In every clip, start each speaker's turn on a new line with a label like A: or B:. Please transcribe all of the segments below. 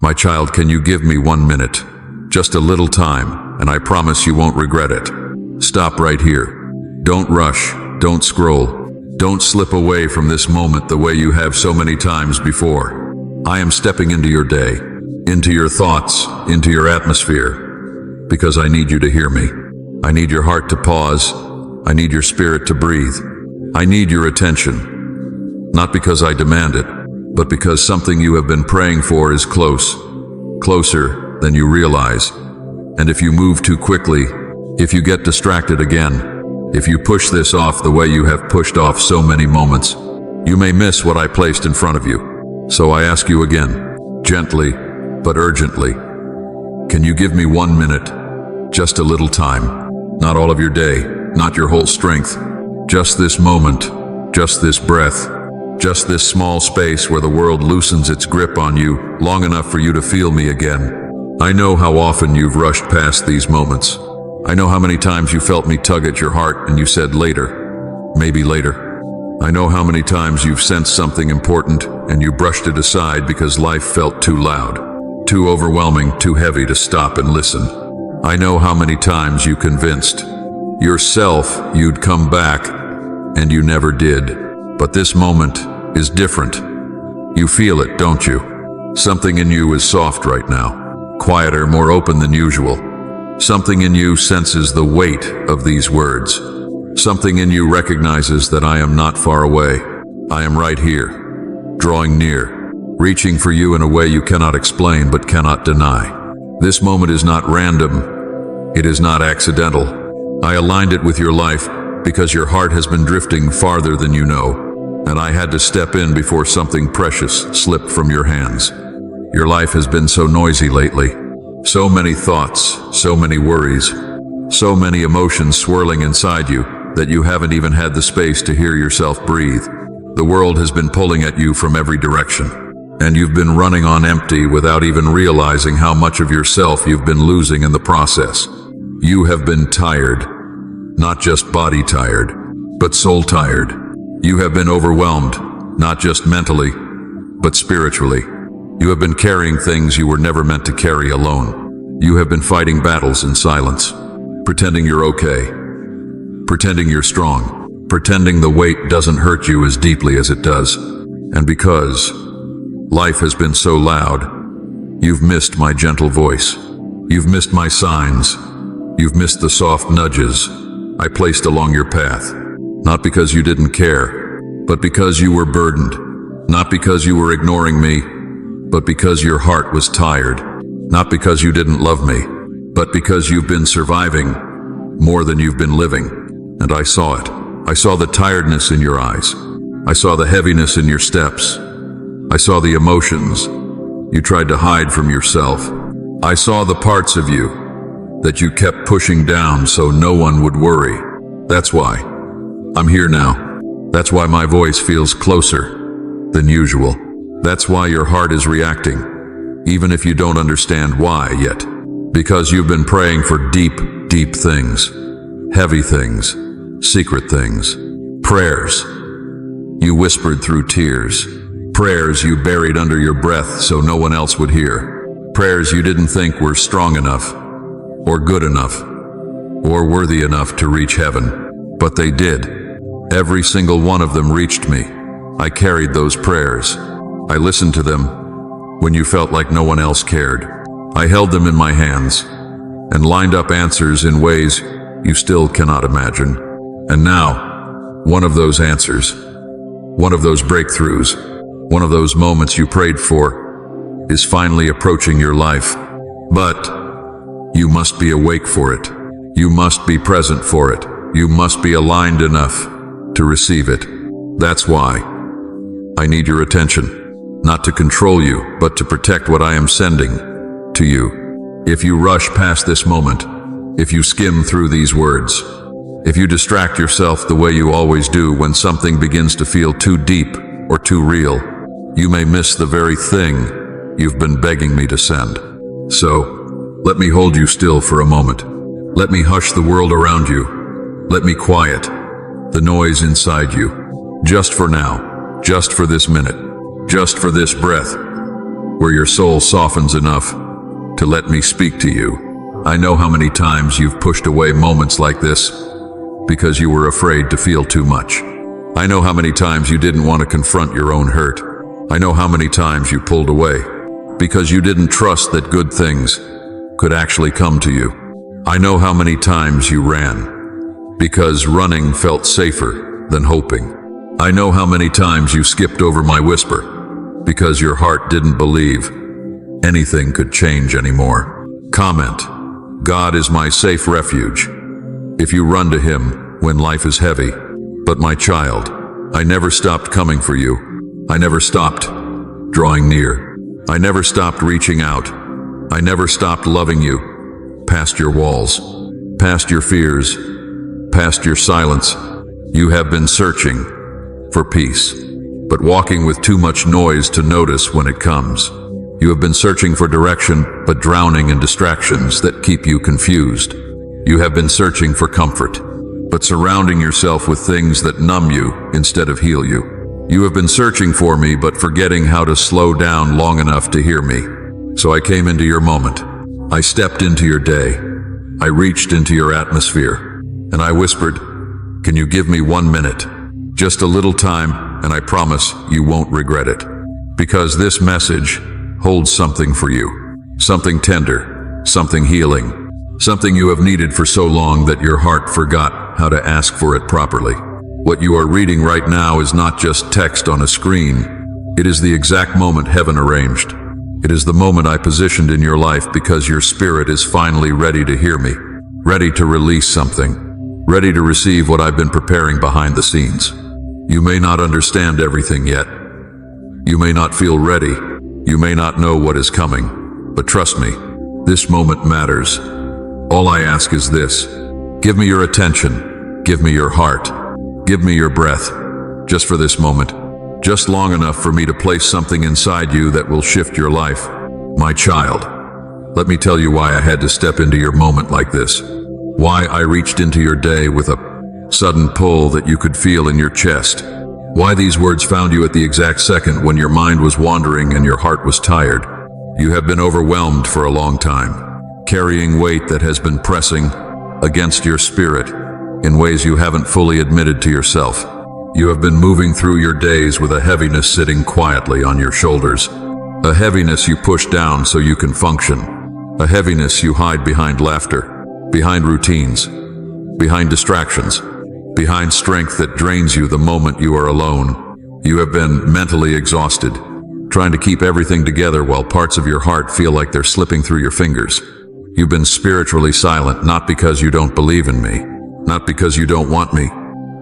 A: My child, can you give me 1 minute? Just a little time, and I promise you won't regret it. Stop right here. Don't rush, don't scroll. Don't slip away from this moment the way you have so many times before. I am stepping into your day, into your thoughts, into your atmosphere, because I need you to hear me. I need your heart to pause. I need your spirit to breathe. I need your attention. Not because I demand it, but because something you have been praying for is close, closer than you realize. And if you move too quickly, if you get distracted again, if you push this off the way you have pushed off so many moments, you may miss what I placed in front of you. So I ask you again, gently but urgently, can you give me 1 minute? Just a little time. Not all of your day, not your whole strength. Just this moment, just this breath, just this small space where the world loosens its grip on you long enough for you to feel me again. I know how often you've rushed past these moments. I know how many times you felt me tug at your heart and you said later, maybe later. I know how many times you've sensed something important and you brushed it aside because life felt too loud, too overwhelming, too heavy to stop and listen. I know how many times you convinced yourself you'd come back and you never did. But this moment is different. You feel it, don't you? Something in you is soft right now, quieter, more open than usual. Something in you senses the weight of these words. Something in you recognizes that I am not far away. I am right here, drawing near, reaching for you in a way you cannot explain but cannot deny. This moment is not random. It is not accidental. I aligned it with your life because your heart has been drifting farther than you know, and I had to step in before something precious slipped from your hands. Your life has been so noisy lately. So many thoughts, so many worries, so many emotions swirling inside you that you haven't even had the space to hear yourself breathe. The world has been pulling at you from every direction, and you've been running on empty without even realizing how much of yourself you've been losing in the process. You have been tired, not just body tired, but soul tired. You have been overwhelmed, not just mentally, but spiritually. You have been carrying things you were never meant to carry alone. You have been fighting battles in silence, pretending you're okay, pretending you're strong, pretending the weight doesn't hurt you as deeply as it does. And because life has been so loud, you've missed my gentle voice. You've missed my signs. You've missed the soft nudges I placed along your path. Not because you didn't care, but because you were burdened. Not because you were ignoring me, but because your heart was tired. Not because you didn't love me, but because you've been surviving more than you've been living. And I saw it. I saw the tiredness in your eyes. I saw the heaviness in your steps. I saw the emotions you tried to hide from yourself. I saw the parts of you that you kept pushing down so no one would worry. That's why I'm here now. That's why my voice feels closer than usual. That's why your heart is reacting, even if you don't understand why yet. Because you've been praying for deep, deep things, heavy things, secret things, prayers you whispered through tears, prayers you buried under your breath so no one else would hear, prayers you didn't think were strong enough, or good enough, or worthy enough to reach heaven. But they did. Every single one of them reached me. I carried those prayers. I listened to them when you felt like no one else cared. I held them in my hands and lined up answers in ways you still cannot imagine. And now, one of those answers, one of those breakthroughs, one of those moments you prayed for, is finally approaching your life. But you must be awake for it. You must be present for it. You must be aligned enough to receive it. That's why I need your attention. Not to control you, but to protect what I am sending to you. If you rush past this moment, if you skim through these words, if you distract yourself the way you always do when something begins to feel too deep or too real, you may miss the very thing you've been begging me to send. So, let me hold you still for a moment. Let me hush the world around you. Let me quiet the noise inside you. Just for now, just for this minute. Just for this breath. where your soul softens enough to let me speak to you. I know how many times you've pushed away moments like this because you were afraid to feel too much. I know how many times you didn't want to confront your own hurt. I know how many times you pulled away because you didn't trust that good things could actually come to you. I know how many times you ran because running felt safer than hoping. I know how many times you skipped over my whisper because your heart didn't believe anything could change anymore. Comment: God is my safe refuge. If you run to Him when life is heavy. But my child, I never stopped coming for you. I never stopped drawing near. I never stopped reaching out. I never stopped loving you. Past your walls, past your fears, past your silence. You have been searching for peace, but walking with too much noise to notice when it comes. You have been searching for direction, but drowning in distractions that keep you confused. You have been searching for comfort, but surrounding yourself with things that numb you instead of heal you. You have been searching for me, but forgetting how to slow down long enough to hear me. So I came into your moment. I stepped into your day. I reached into your atmosphere, and I whispered, "Can you give me 1 minute? Just a little time, and I promise you won't regret it." Because this message holds something for you. Something tender, something healing, something you have needed for so long that your heart forgot how to ask for it properly. What you are reading right now is not just text on a screen. It is the exact moment heaven arranged. It is the moment I positioned in your life because your spirit is finally ready to hear me, ready to release something, ready to receive what I've been preparing behind the scenes. You may not understand everything yet. You may not feel ready. You may not know what is coming. But trust me, this moment matters. All I ask is this: give me your attention, give me your heart, give me your breath, just for this moment, just long enough for me to place something inside you that will shift your life. My child, let me tell you why I had to step into your moment like this, why I reached into your day with a sudden pull that you could feel in your chest, why these words found you at the exact second when your mind was wandering and your heart was tired. You have been overwhelmed for a long time, carrying weight that has been pressing against your spirit in ways you haven't fully admitted to yourself. You have been moving through your days with a heaviness sitting quietly on your shoulders, a heaviness you push down so you can function, a heaviness you hide behind laughter, behind routines, behind distractions, behind strength that drains you the moment you are alone. You have been mentally exhausted, trying to keep everything together while parts of your heart feel like they're slipping through your fingers. You've been spiritually silent, not because you don't believe in me, not because you don't want me,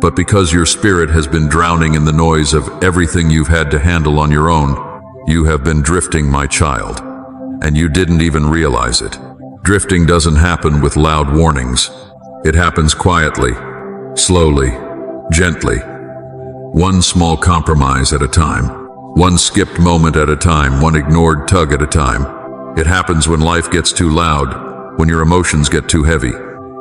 A: but because your spirit has been drowning in the noise of everything you've had to handle on your own. You have been drifting, my child, and you didn't even realize it. Drifting doesn't happen with loud warnings. It happens quietly, slowly, gently. One small compromise at a time, one skipped moment at a time, one ignored tug at a time. It happens when life gets too loud, when your emotions get too heavy,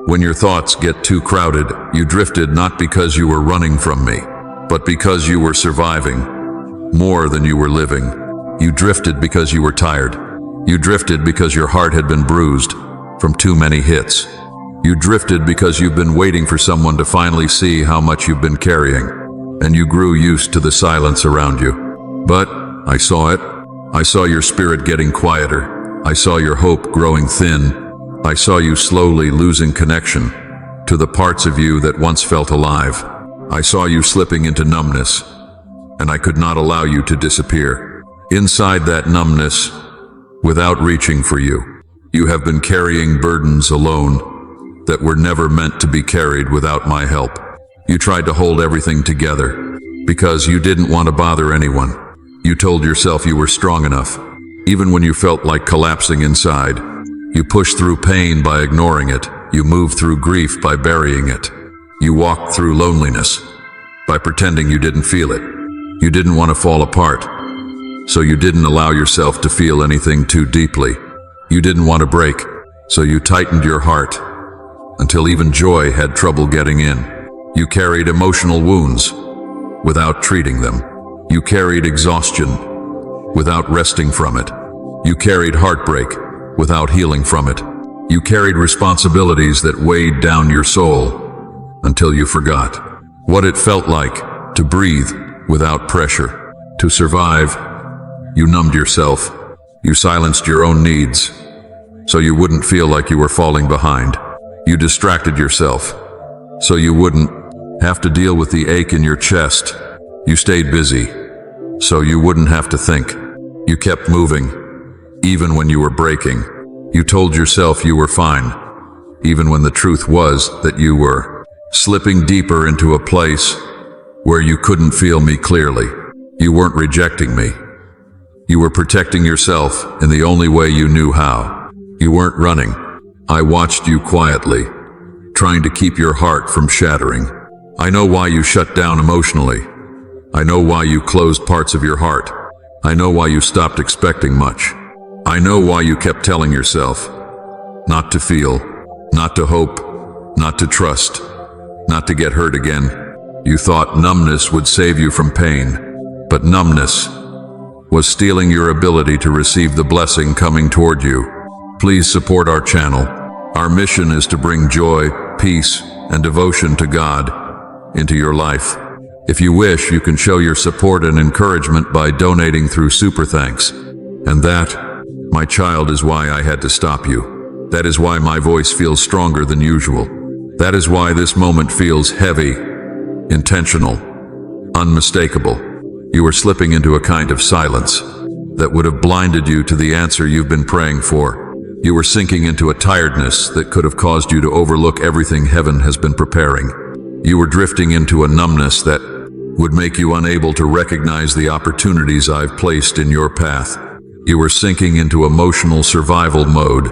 A: when your thoughts get too crowded. You drifted not because you were running from me, but because you were surviving more than you were living. You drifted because you were tired. You drifted because your heart had been bruised from too many hits. You drifted because you've been waiting for someone to finally see how much you've been carrying, and you grew used to the silence around you. But I saw it. I saw your spirit getting quieter. I saw your hope growing thin. I saw you slowly losing connection to the parts of you that once felt alive. I saw you slipping into numbness, and I could not allow you to disappear. Inside that numbness, without reaching for you, you have been carrying burdens alone that were never meant to be carried without my help. You tried to hold everything together because you didn't want to bother anyone. You told yourself you were strong enough, even when you felt like collapsing inside. You pushed through pain by ignoring it. You moved through grief by burying it. You walked through loneliness by pretending you didn't feel it. You didn't want to fall apart, so you didn't allow yourself to feel anything too deeply. You didn't want to break, so you tightened your heart until even joy had trouble getting in. You carried emotional wounds without treating them. You carried exhaustion without resting from it. You carried heartbreak without healing from it. You carried responsibilities that weighed down your soul until you forgot what it felt like to breathe without pressure, to survive. You numbed yourself. You silenced your own needs so you wouldn't feel like you were falling behind. You distracted yourself so you wouldn't have to deal with the ache in your chest. You stayed busy so you wouldn't have to think. You kept moving even when you were breaking. You told yourself you were fine, even when the truth was that you were slipping deeper into a place where you couldn't feel me clearly. You weren't rejecting me. You were protecting yourself in the only way you knew how. You weren't running. I watched you quietly, trying to keep your heart from shattering. I know why you shut down emotionally. I know why you closed parts of your heart. I know why you stopped expecting much. I know why you kept telling yourself not to feel, not to hope, not to trust, not to get hurt again. You thought numbness would save you from pain, but numbness was stealing your ability to receive the blessing coming toward you. Please support our channel. Our mission is to bring joy, peace, and devotion to God into your life. If you wish, you can show your support and encouragement by donating through Super Thanks. And that, my child, is why I had to stop you. That is why my voice feels stronger than usual. That is why this moment feels heavy, intentional, unmistakable. You were slipping into a kind of silence that would have blinded you to the answer you've been praying for. You were sinking into a tiredness that could have caused you to overlook everything heaven has been preparing. You were drifting into a numbness that would make you unable to recognize the opportunities I've placed in your path. You were sinking into emotional survival mode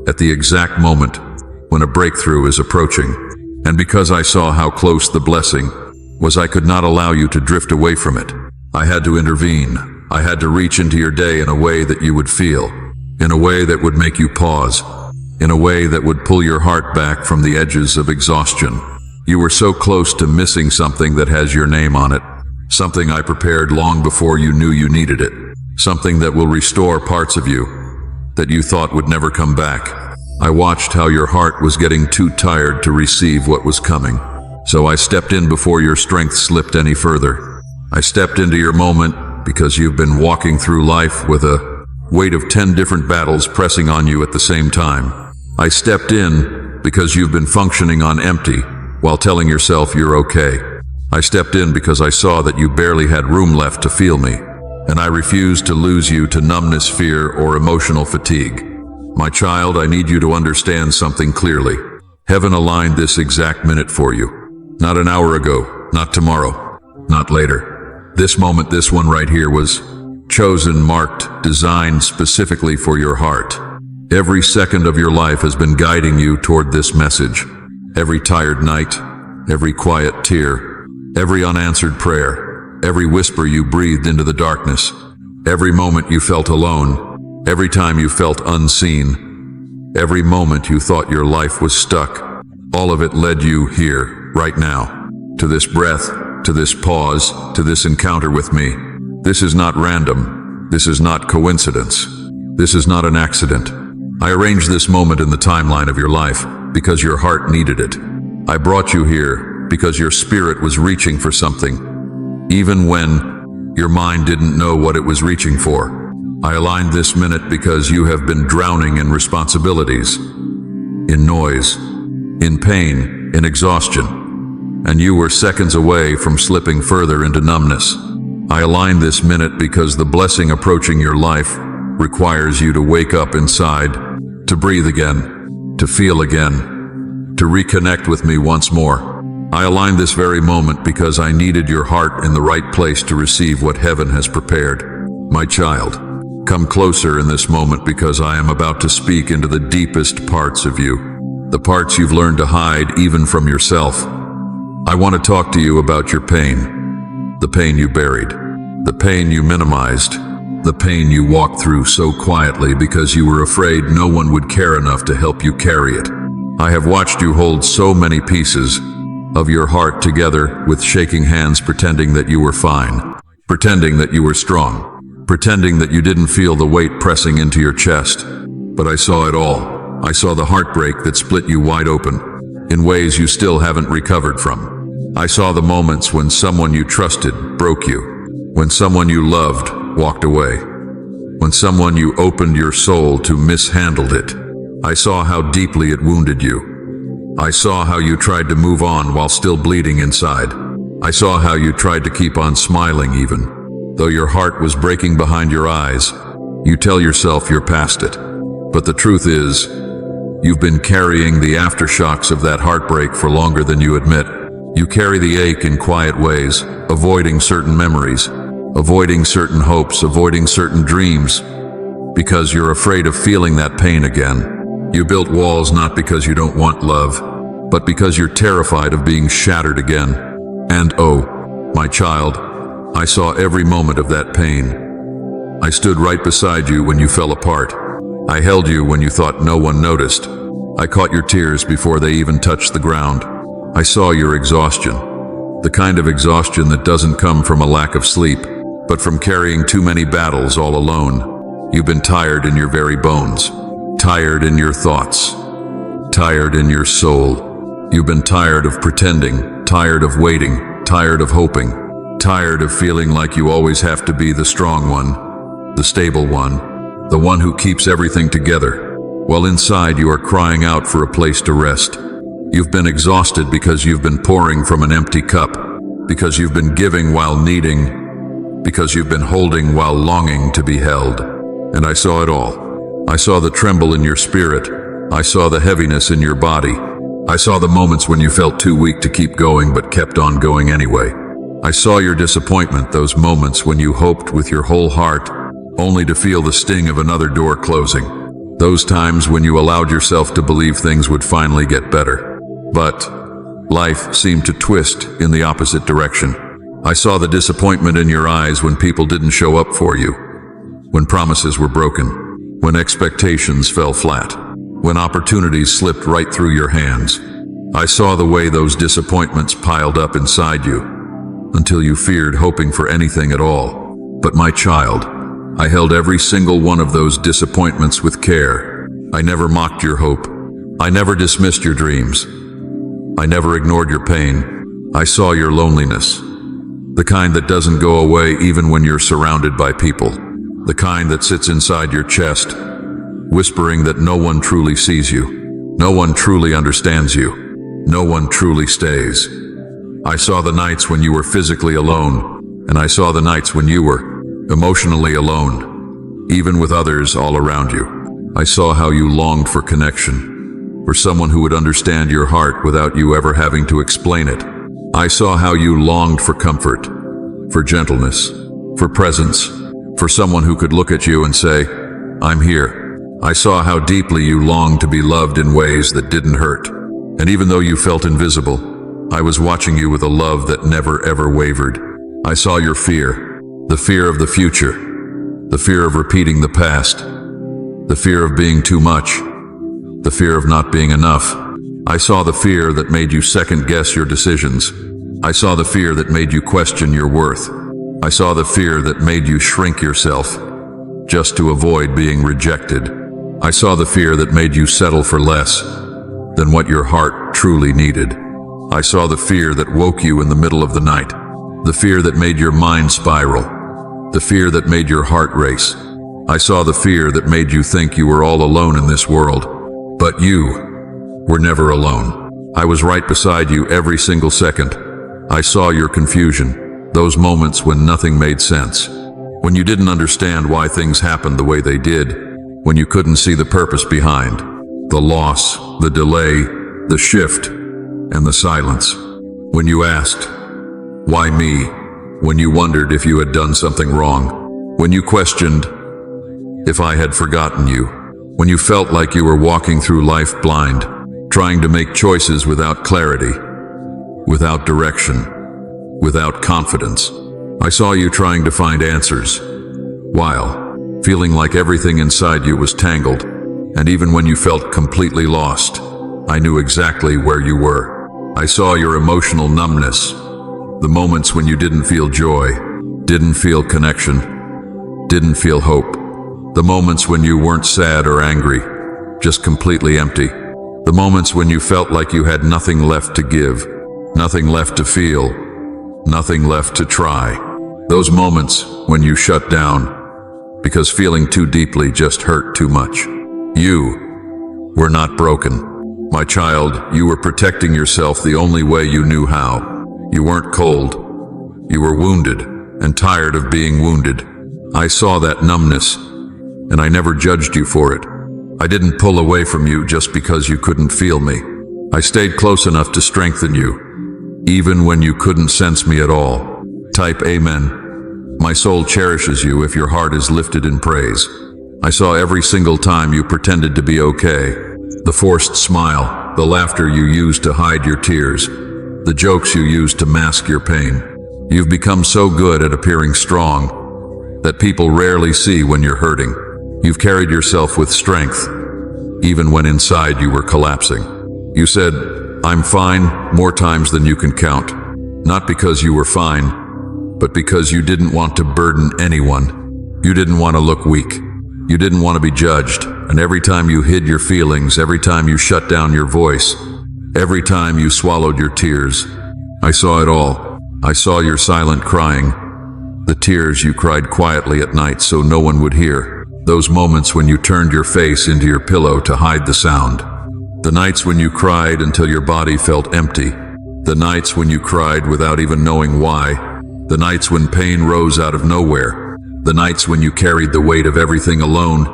A: at the exact moment when a breakthrough is approaching. And because I saw how close the blessing was, I could not allow you to drift away from it. I had to intervene. I had to reach into your day in a way that you would feel, in a way that would make you pause, in a way that would pull your heart back from the edges of exhaustion. You were so close to missing something that has your name on it, something I prepared long before you knew you needed it. Something that will restore parts of you that you thought would never come back. I watched how your heart was getting too tired to receive what was coming. So I stepped in before your strength slipped any further. I stepped into your moment because you've been walking through life with a weight of 10 different battles pressing on you at the same time. I stepped in because you've been functioning on empty while telling yourself you're okay. I stepped in because I saw that you barely had room left to feel me. And I refuse to lose you to numbness, fear, or emotional fatigue. My child, I need you to understand something clearly. Heaven aligned this exact minute for you. Not an hour ago, not tomorrow, not later. This moment, this one right here, was chosen, marked, designed specifically for your heart. Every second of your life has been guiding you toward this message. Every tired night, every quiet tear, every unanswered prayer, every whisper you breathed into the darkness, every moment you felt alone, every time you felt unseen, every moment you thought your life was stuck, all of it led you here, right now, to this breath, to this pause, to this encounter with me. This is not random. This is not coincidence. This is not an accident. I arranged this moment in the timeline of your life because your heart needed it. I brought you here because your spirit was reaching for something, even when your mind didn't know what it was reaching for. I aligned this minute because you have been drowning in responsibilities, in noise, in pain, in exhaustion, and you were seconds away from slipping further into numbness. I aligned this minute because the blessing approaching your life requires you to wake up inside, to breathe again, to feel again, to reconnect with me once more. I aligned this very moment because I needed your heart in the right place to receive what heaven has prepared. My child, come closer in this moment because I am about to speak into the deepest parts of you, the parts you've learned to hide even from yourself. I want to talk to you about your pain, the pain you buried, the pain you minimized, the pain you walked through so quietly because you were afraid no one would care enough to help you carry it. I have watched you hold so many pieces of your heart together with shaking hands, pretending that you were fine, pretending that you were strong, pretending that you didn't feel the weight pressing into your chest. But I saw it all. I saw the heartbreak that split you wide open, in ways you still haven't recovered from. I saw the moments when someone you trusted broke you, when someone you loved walked away, when someone you opened your soul to mishandled it. I saw how deeply it wounded you. I saw how you tried to move on while still bleeding inside. I saw how you tried to keep on smiling even, though your heart was breaking behind your eyes. You tell yourself you're past it. But the truth is, you've been carrying the aftershocks of that heartbreak for longer than you admit. You carry the ache in quiet ways, avoiding certain memories, avoiding certain hopes, avoiding certain dreams, because you're afraid of feeling that pain again. You built walls not because you don't want love, but because you're terrified of being shattered again. And oh, my child, I saw every moment of that pain. I stood right beside you when you fell apart. I held you when you thought no one noticed. I caught your tears before they even touched the ground. I saw your exhaustion, the kind of exhaustion that doesn't come from a lack of sleep, but from carrying too many battles all alone. You've been tired in your very bones, tired in your thoughts, tired in your soul. You've been tired of pretending, tired of waiting, tired of hoping, tired of feeling like you always have to be the strong one, the stable one, the one who keeps everything together, while inside you are crying out for a place to rest. You've been exhausted because you've been pouring from an empty cup, because you've been giving while needing, because you've been holding while longing to be held. And I saw it all. I saw the tremble in your spirit. I saw the heaviness in your body. I saw the moments when you felt too weak to keep going but kept on going anyway. I saw your disappointment, those moments when you hoped with your whole heart, only to feel the sting of another door closing. Those times when you allowed yourself to believe things would finally get better. But life seemed to twist in the opposite direction. I saw the disappointment in your eyes when people didn't show up for you, when promises were broken, when expectations fell flat, when opportunities slipped right through your hands. I saw the way those disappointments piled up inside you, until you feared hoping for anything at all. But my child, I held every single one of those disappointments with care. I never mocked your hope. I never dismissed your dreams. I never ignored your pain. I saw your loneliness, the kind that doesn't go away even when you're surrounded by people, the kind that sits inside your chest, whispering that no one truly sees you, no one truly understands you, no one truly stays. I saw the nights when you were physically alone, and I saw the nights when you were emotionally alone, even with others all around you. I saw how you longed for connection, for someone who would understand your heart without you ever having to explain it. I saw how you longed for comfort, for gentleness, for presence, for someone who could look at you and say, "I'm here." I saw how deeply you longed to be loved in ways that didn't hurt. And even though you felt invisible, I was watching you with a love that never ever wavered. I saw your fear, the fear of the future, the fear of repeating the past, the fear of being too much, the fear of not being enough. I saw the fear that made you second-guess your decisions. I saw the fear that made you question your worth. I saw the fear that made you shrink yourself just to avoid being rejected. I saw the fear that made you settle for less than what your heart truly needed. I saw the fear that woke you in the middle of the night, the fear that made your mind spiral, the fear that made your heart race. I saw the fear that made you think you were all alone in this world. But you were never alone. I was right beside you every single second. I saw your confusion, those moments when nothing made sense, when you didn't understand why things happened the way they did, when you couldn't see the purpose behind, the loss, the delay, the shift, and the silence. When you asked, "Why me?" When you wondered if you had done something wrong, when you questioned if I had forgotten you, when you felt like you were walking through life blind, trying to make choices without clarity, without direction, without confidence. I saw you trying to find answers, while feeling like everything inside you was tangled. And even when you felt completely lost, I knew exactly where you were. I saw your emotional numbness, the moments when you didn't feel joy, didn't feel connection, didn't feel hope. The moments when you weren't sad or angry, just completely empty. The moments when you felt like you had nothing left to give, nothing left to feel, nothing left to try. Those moments when you shut down because feeling too deeply just hurt too much. You were not broken. My child, you were protecting yourself the only way you knew how. You weren't cold. You were wounded and tired of being wounded. I saw that numbness, and I never judged you for it. I didn't pull away from you just because you couldn't feel me. I stayed close enough to strengthen you, even when you couldn't sense me at all. Type Amen. My soul cherishes you if your heart is lifted in praise. I saw every single time you pretended to be okay. The forced smile, the laughter you used to hide your tears, the jokes you used to mask your pain. You've become so good at appearing strong that people rarely see when you're hurting. You've carried yourself with strength, even when inside you were collapsing. You said, "I'm fine," more times than you can count. Not because you were fine, but because you didn't want to burden anyone. You didn't want to look weak. You didn't want to be judged. And every time you hid your feelings, every time you shut down your voice, every time you swallowed your tears, I saw it all. I saw your silent crying, the tears you cried quietly at night so no one would hear. Those moments when you turned your face into your pillow to hide the sound. The nights when you cried until your body felt empty. The nights when you cried without even knowing why. The nights when pain rose out of nowhere. The nights when you carried the weight of everything alone.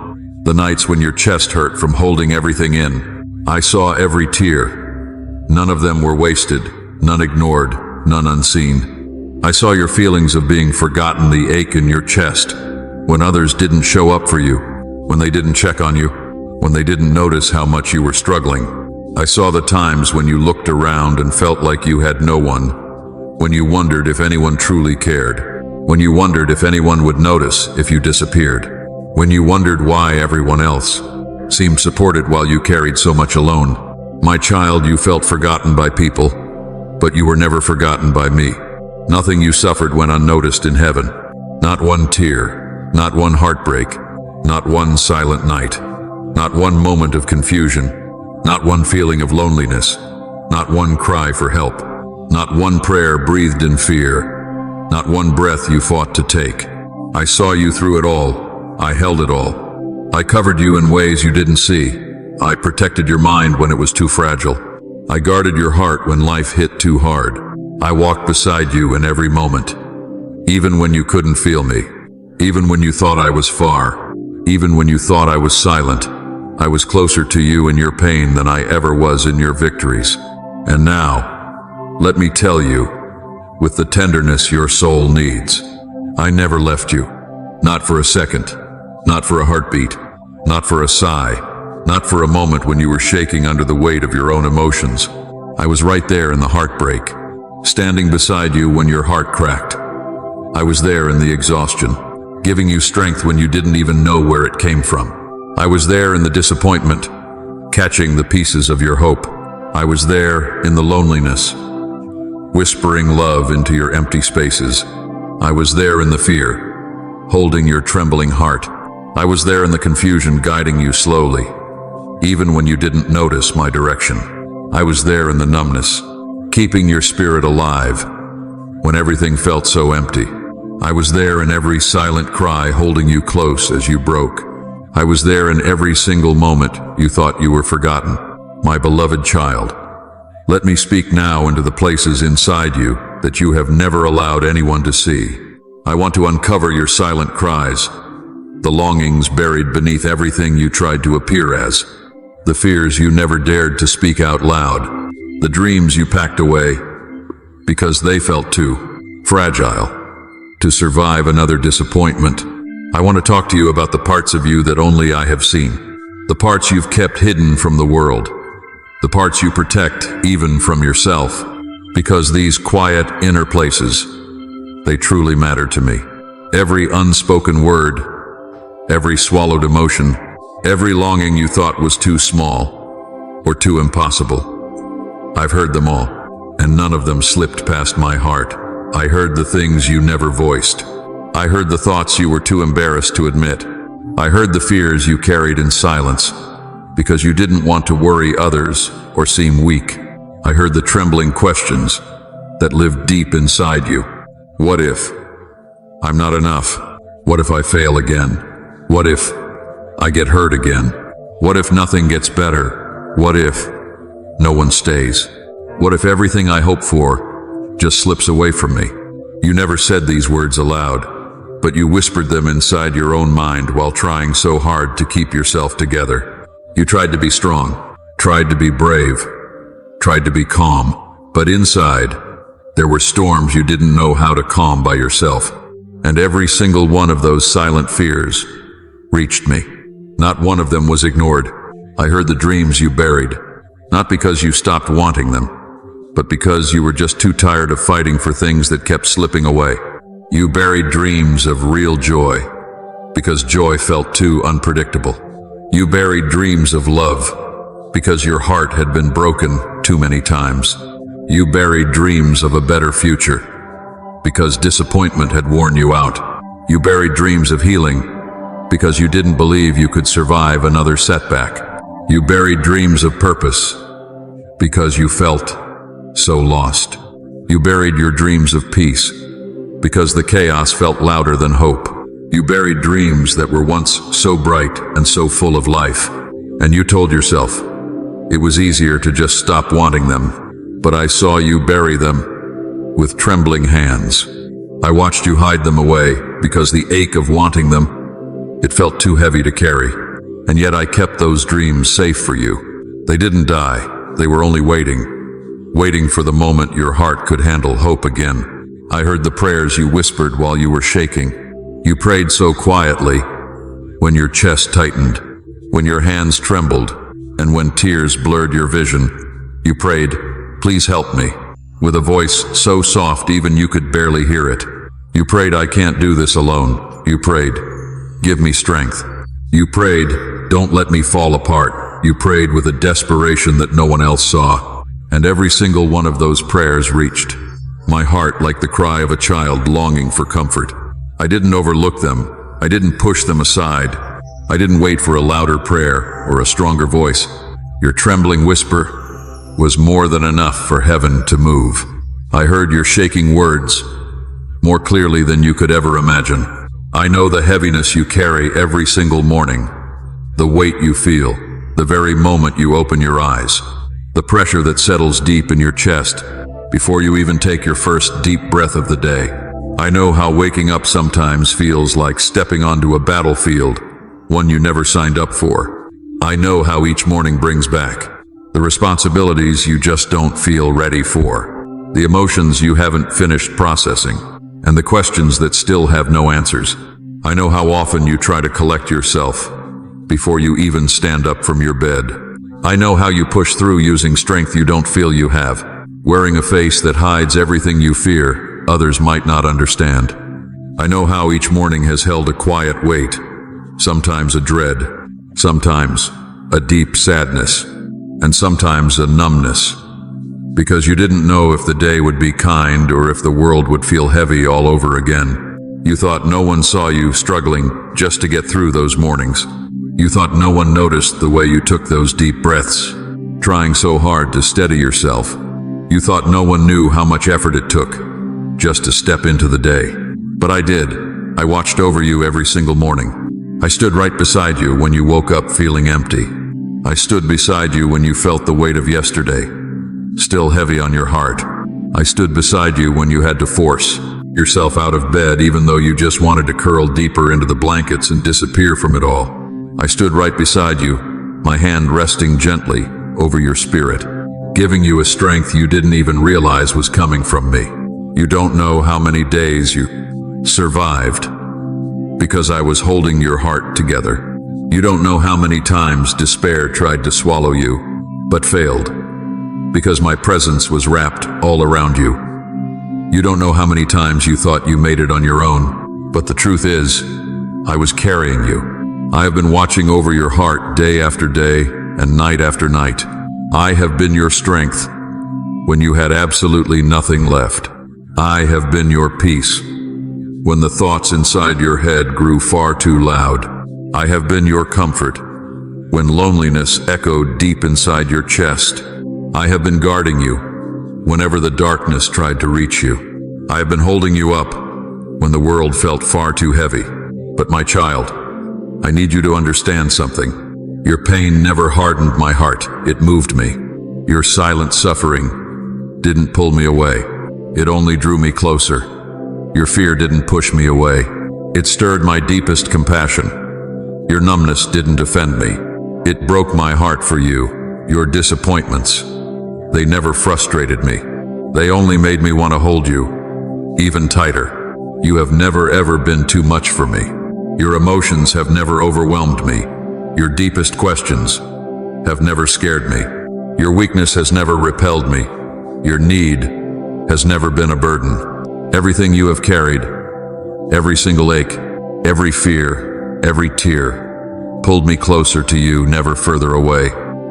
A: The nights when your chest hurt from holding everything in. I saw every tear. None of them were wasted, none ignored, none unseen. I saw your feelings of being forgotten, the ache in your chest, when others didn't show up for you, when they didn't check on you, when they didn't notice how much you were struggling. I saw the times when you looked around and felt like you had no one, when you wondered if anyone truly cared, when you wondered if anyone would notice if you disappeared, when you wondered why everyone else seemed supported while you carried so much alone. My child, you felt forgotten by people, but you were never forgotten by me. Nothing you suffered went unnoticed in heaven. Not one tear, not one heartbreak, not one silent night, not one moment of confusion, not one feeling of loneliness, not one cry for help, not one prayer breathed in fear, not one breath you fought to take. I saw you through it all. I held it all. I covered you in ways you didn't see. I protected your mind when it was too fragile. I guarded your heart when life hit too hard. I walked beside you in every moment, even when you couldn't feel me, even when you thought I was far, even when you thought I was silent. I was closer to you in your pain than I ever was in your victories. And now, let me tell you, with the tenderness your soul needs, I never left you. Not for a second, not for a heartbeat, not for a sigh, not for a moment when you were shaking under the weight of your own emotions. I was right there in the heartbreak, standing beside you when your heart cracked. I was there in the exhaustion, giving you strength when you didn't even know where it came from. I was there in the disappointment, catching the pieces of your hope. I was there in the loneliness, whispering love into your empty spaces. I was there in the fear, holding your trembling heart. I was there in the confusion, guiding you slowly, even when you didn't notice my direction. I was there in the numbness, keeping your spirit alive when everything felt so empty. I was there in every silent cry, holding you close as you broke. I was there in every single moment you thought you were forgotten. My beloved child, let me speak now into the places inside you that you have never allowed anyone to see. I want to uncover your silent cries, the longings buried beneath everything you tried to appear as, the fears you never dared to speak out loud, the dreams you packed away because they felt too fragile to survive another disappointment. I want to talk to you about the parts of you that only I have seen, the parts you've kept hidden from the world, the parts you protect even from yourself, because these quiet inner places, they truly matter to me. Every unspoken word, every swallowed emotion, every longing you thought was too small or too impossible. I've heard them all, and none of them slipped past my heart. I heard the things you never voiced, I heard the thoughts you were too embarrassed to admit. I heard the fears you carried in silence, because you didn't want to worry others or seem weak. I heard the trembling questions that lived deep inside you. What if I'm not enough? What if I fail again? What if I get hurt again? What if nothing gets better? What if no one stays? What if everything I hope for just slips away from me? You never said these words aloud, but you whispered them inside your own mind while trying so hard to keep yourself together. You tried to be strong, tried to be brave, tried to be calm, but inside, there were storms you didn't know how to calm by yourself. And every single one of those silent fears reached me. Not one of them was ignored. I heard the dreams you buried, not because you stopped wanting them, but because you were just too tired of fighting for things that kept slipping away. You buried dreams of real joy, because joy felt too unpredictable. You buried dreams of love, because your heart had been broken too many times. You buried dreams of a better future, because disappointment had worn you out. You buried dreams of healing, because you didn't believe you could survive another setback. You buried dreams of purpose, because you felt so lost. You buried your dreams of peace, because the chaos felt louder than hope. You buried dreams that were once so bright and so full of life, and you told yourself it was easier to just stop wanting them. But I saw you bury them with trembling hands. I watched you hide them away because the ache of wanting them, it felt too heavy to carry. And yet I kept those dreams safe for you. They didn't die, they were only waiting for the moment your heart could handle hope again. I heard the prayers you whispered while you were shaking. You prayed so quietly, when your chest tightened, when your hands trembled, and when tears blurred your vision. You prayed, "Please help me," with a voice so soft even you could barely hear it. You prayed, "I can't do this alone." You prayed, "Give me strength." You prayed, "Don't let me fall apart." You prayed with a desperation that no one else saw. And every single one of those prayers reached my heart like the cry of a child longing for comfort. I didn't overlook them. I didn't push them aside. I didn't wait for a louder prayer or a stronger voice. Your trembling whisper was more than enough for heaven to move. I heard your shaking words more clearly than you could ever imagine. I know the heaviness you carry every single morning, the weight you feel the very moment you open your eyes, the pressure that settles deep in your chest before you even take your first deep breath of the day. I know how waking up sometimes feels like stepping onto a battlefield, one you never signed up for. I know how each morning brings back the responsibilities you just don't feel ready for, the emotions you haven't finished processing, and the questions that still have no answers. I know how often you try to collect yourself before you even stand up from your bed. I know how you push through using strength you don't feel you have, wearing a face that hides everything you fear others might not understand. I know how each morning has held a quiet weight, sometimes a dread, sometimes a deep sadness, and sometimes a numbness, because you didn't know if the day would be kind or if the world would feel heavy all over again. You thought no one saw you struggling just to get through those mornings. You thought no one noticed the way you took those deep breaths, trying so hard to steady yourself. You thought no one knew how much effort it took just to step into the day. But I did. I watched over you every single morning. I stood right beside you when you woke up feeling empty. I stood beside you when you felt the weight of yesterday still heavy on your heart. I stood beside you when you had to force yourself out of bed even though you just wanted to curl deeper into the blankets and disappear from it all. I stood right beside you, my hand resting gently over your spirit, giving you a strength you didn't even realize was coming from me. You don't know how many days you survived because I was holding your heart together. You don't know how many times despair tried to swallow you, but failed, because my presence was wrapped all around you. You don't know how many times you thought you made it on your own, but the truth is, I was carrying you. I have been watching over your heart day after day and night after night. I have been your strength when you had absolutely nothing left. I have been your peace when the thoughts inside your head grew far too loud. I have been your comfort when loneliness echoed deep inside your chest. I have been guarding you whenever the darkness tried to reach you. I have been holding you up when the world felt far too heavy. But my child, I need you to understand something. Your pain never hardened my heart, it moved me. Your silent suffering didn't pull me away, it only drew me closer. Your fear didn't push me away, it stirred my deepest compassion. Your numbness didn't offend me, it broke my heart for you. Your disappointments, they never frustrated me. They only made me want to hold you even tighter. You have never ever been too much for me. Your emotions have never overwhelmed me. Your deepest questions have never scared me. Your weakness has never repelled me. Your need has never been a burden. Everything you have carried, every single ache, every fear, every tear, pulled me closer to you, never further away.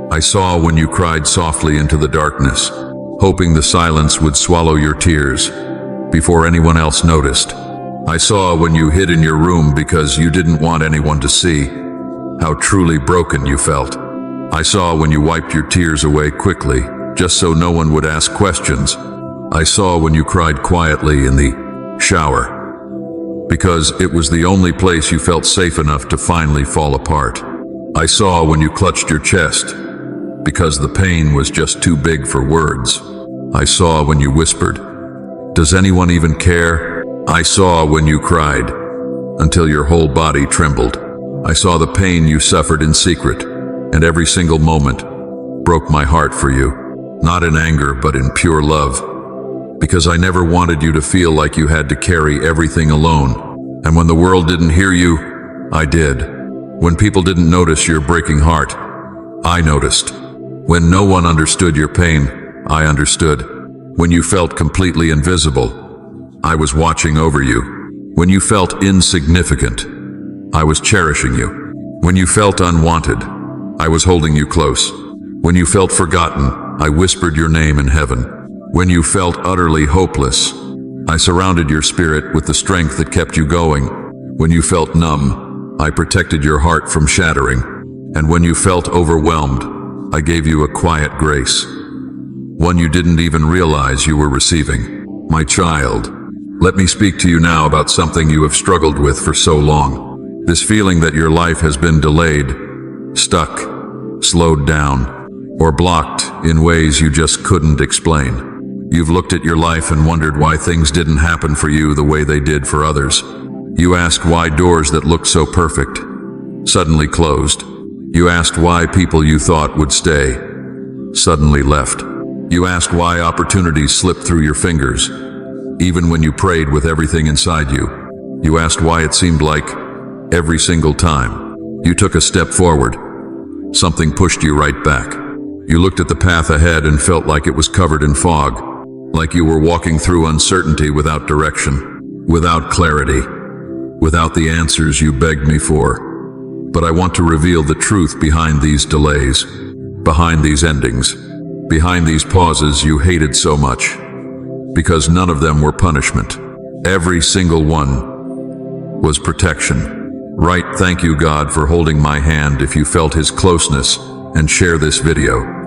A: I saw when you cried softly into the darkness, hoping the silence would swallow your tears before anyone else noticed. I saw when you hid in your room because you didn't want anyone to see how truly broken you felt. I saw when you wiped your tears away quickly, just so no one would ask questions. I saw when you cried quietly in the shower, because it was the only place you felt safe enough to finally fall apart. I saw when you clutched your chest, because the pain was just too big for words. I saw when you whispered, "Does anyone even care?" I saw when you cried until your whole body trembled. I saw the pain you suffered in secret, and every single moment broke my heart for you, not in anger but in pure love, because I never wanted you to feel like you had to carry everything alone. And when the world didn't hear you, I did. When people didn't notice your breaking heart, I noticed. When no one understood your pain, I understood. When you felt completely invisible, I was watching over you. When you felt insignificant, I was cherishing you. When you felt unwanted, I was holding you close. When you felt forgotten, I whispered your name in heaven. When you felt utterly hopeless, I surrounded your spirit with the strength that kept you going. When you felt numb, I protected your heart from shattering. And when you felt overwhelmed, I gave you a quiet grace, one you didn't even realize you were receiving. My child, let me speak to you now about something you have struggled with for so long. This feeling that your life has been delayed, stuck, slowed down, or blocked in ways you just couldn't explain. You've looked at your life and wondered why things didn't happen for you the way they did for others. You asked why doors that looked so perfect suddenly closed. You asked why people you thought would stay suddenly left. You asked why opportunities slipped through your fingers, even when you prayed with everything inside you. You asked why it seemed like every single time you took a step forward, something pushed you right back. You looked at the path ahead and felt like it was covered in fog, like you were walking through uncertainty without direction, without clarity, without the answers you begged me for. But I want to reveal the truth behind these delays, behind these endings, behind these pauses you hated so much, because none of them were punishment. Every single one was protection. Right, thank you God for holding my hand if you felt His closeness, and share this video.